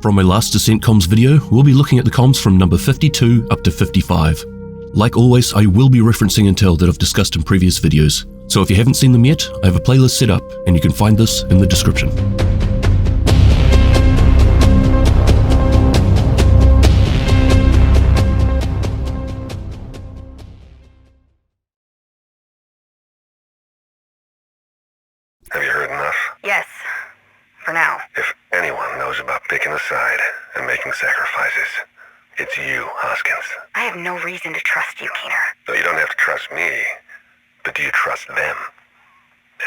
From my last Descent comms video, we'll be looking at the comms from number 52 up to 55. Like always, I will be referencing intel that I've discussed in previous videos, so if you haven't seen them yet, I have a playlist set up and you can find this in the description. Have you heard enough? Yes. For now. If anyone knows about picking a side and making sacrifices, it's you, Hoskins. I have no reason to trust you, Keener. No, you don't have to trust me, but do you trust them?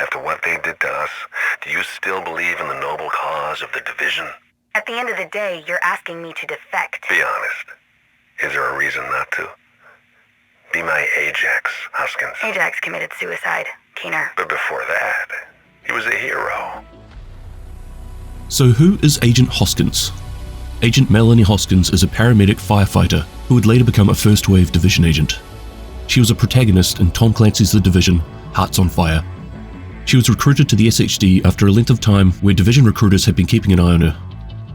After what they did to us, do you still believe in the noble cause of the division? At the end of the day, you're asking me to defect. Be honest. Is there a reason not to? Be my Ajax, Hoskins. Ajax committed suicide, Keener. But before that, he was a hero. So who is Agent Hoskins? Agent Melanie Hoskins is a paramedic firefighter who would later become a first-wave division agent. She was a protagonist in Tom Clancy's The Division, Hearts on Fire. She was recruited to the SHD after a length of time where division recruiters had been keeping an eye on her.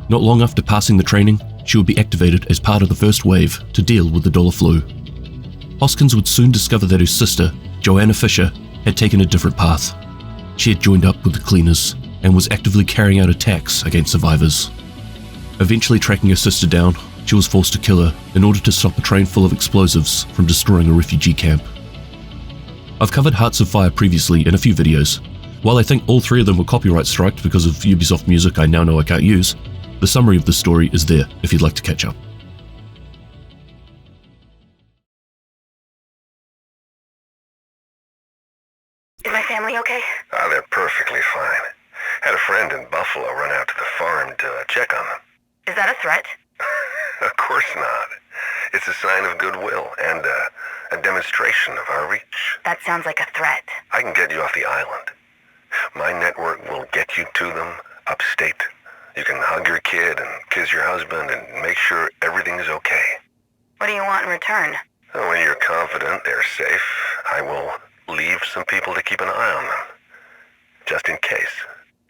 Not long after passing the training, she would be activated as part of the first wave to deal with the dollar flu. Hoskins would soon discover that her sister, Joanna Fisher, had taken a different path. She had joined up with the cleaners and was actively carrying out attacks against survivors. Eventually tracking her sister down, she was forced to kill her in order to stop a train full of explosives from destroying a refugee camp. I've covered Hearts of Fire previously in a few videos. While I think all three of them were copyright striked because of Ubisoft music I now know I can't use, the summary of the story is there if you'd like to catch up. Is my family okay? They're perfectly fine. Had a friend in Buffalo run out to the farm to check on them. Is that a threat? Of course not. It's a sign of goodwill and a demonstration of our reach. That sounds like a threat. I can get you off the island. My network will get you to them upstate. You can hug your kid and kiss your husband and make sure everything is okay. What do you want in return? When you're confident they're safe, I will leave some people to keep an eye on them. Just in case.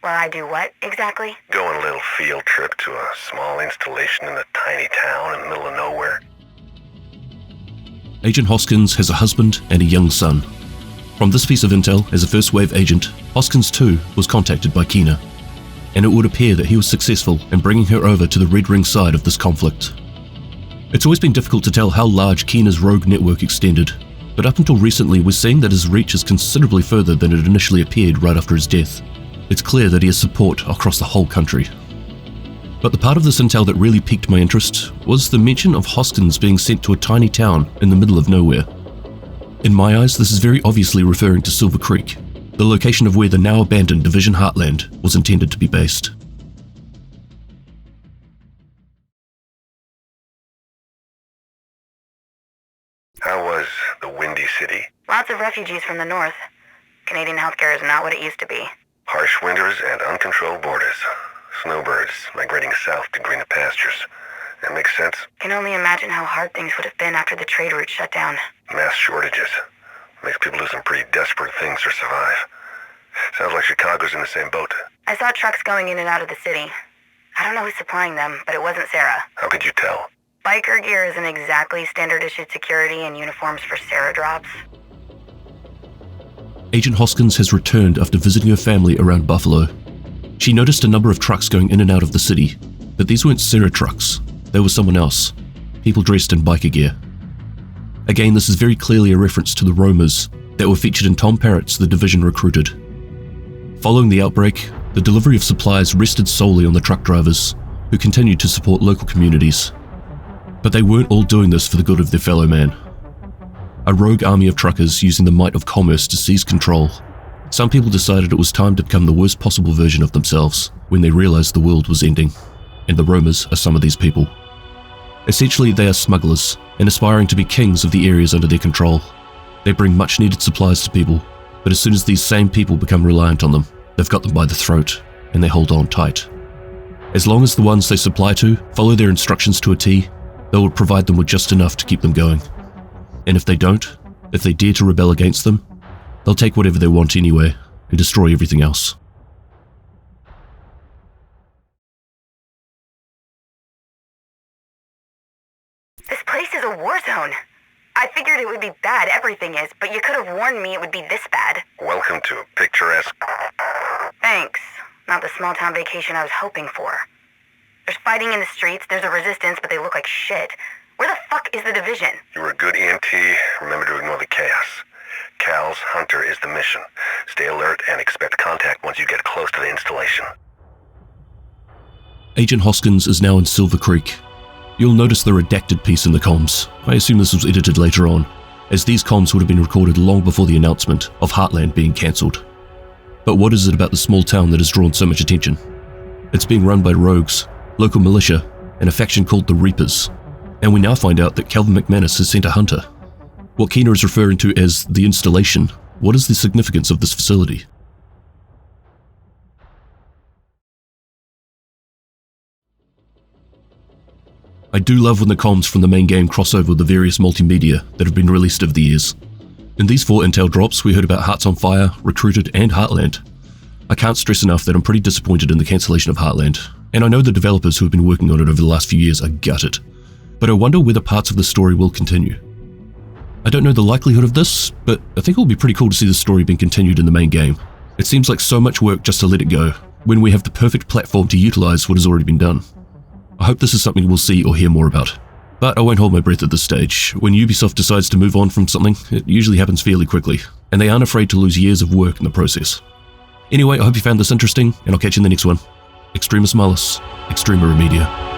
Well, I do what, exactly? Go on a little field trip to a small installation in a tiny town in the middle of nowhere. Agent Hoskins has a husband and a young son. From this piece of intel, as a first-wave agent, Hoskins too was contacted by Keener, and it would appear that he was successful in bringing her over to the Red Ring side of this conflict. It's always been difficult to tell how large Keener's rogue network extended, but up until recently we're seeing that his reach is considerably further than it initially appeared right after his death. It's clear that he has support across the whole country. But the part of this intel that really piqued my interest was the mention of Hoskins being sent to a tiny town in the middle of nowhere. In my eyes, this is very obviously referring to Silver Creek, the location of where the now abandoned Division Heartland was intended to be based. How was the Windy City? Lots of refugees from the north. Canadian healthcare is not what it used to be. Harsh winters and uncontrolled borders. Snowbirds migrating south to greener pastures. That makes sense. Can only imagine how hard things would have been after the trade route shut down. Mass shortages. Makes people do some pretty desperate things to survive. Sounds like Chicago's in the same boat. I saw trucks going in and out of the city. I don't know who's supplying them, but it wasn't Sarah. How could you tell? Biker gear isn't exactly standard issued security and uniforms for Sarah drops. Agent Hoskins has returned after visiting her family around Buffalo. She noticed a number of trucks going in and out of the city, but these weren't Sarah trucks. They were someone else. People dressed in biker gear. Again, this is very clearly a reference to the roamers that were featured in Tom Parrott's The Division Recruited. Following the outbreak, the delivery of supplies rested solely on the truck drivers, who continued to support local communities. But they weren't all doing this for the good of their fellow man. A rogue army of truckers using the might of commerce to seize control. Some people decided it was time to become the worst possible version of themselves when they realized the world was ending, and the roamers are some of these people. Essentially, they are smugglers and aspiring to be kings of the areas under their control. They bring much needed supplies to people, but as soon as these same people become reliant on them, they've got them by the throat, and they hold on tight. As long as the ones they supply to follow their instructions to a T, they will provide them with just enough to keep them going. And if they don't, if they dare to rebel against them, they'll take whatever they want anyway and destroy everything else. place is a war zone. I figured it would be bad, everything is, but you could have warned me it would be this bad. Welcome to picturesque... Thanks. Not the small-town vacation I was hoping for. There's fighting in the streets, there's a resistance, but they look like shit. Where the fuck is the division? You were a good EMT. Remember to ignore the chaos. Cal's Hunter is the mission. Stay alert and expect contact once you get close to the installation. Agent Hoskins is now in Silver Creek. You'll notice the redacted piece in the comms. I assume this was edited later on, as these comms would have been recorded long before the announcement of Heartland being cancelled. But what is it about the small town that has drawn so much attention? It's being run by rogues, local militia, and a faction called the Reapers. And we now find out that Calvin McManus has sent a hunter. What Keener is referring to as the installation, what is the significance of this facility? I do love when the comms from the main game cross over with the various multimedia that have been released over the years. In these 4 intel drops, we heard about Hearts on Fire, Recruited, and Heartland. I can't stress enough that I'm pretty disappointed in the cancellation of Heartland, and I know the developers who have been working on it over the last few years are gutted. But I wonder whether parts of the story will continue. I don't know the likelihood of this, but I think it will be pretty cool to see the story being continued in the main game. It seems like so much work just to let it go, when we have the perfect platform to utilize what has already been done. I hope this is something we'll see or hear more about. But I won't hold my breath at this stage. When Ubisoft decides to move on from something, it usually happens fairly quickly, and they aren't afraid to lose years of work in the process. Anyway, I hope you found this interesting, and I'll catch you in the next one. Extremis Malus, Extrema Remedia.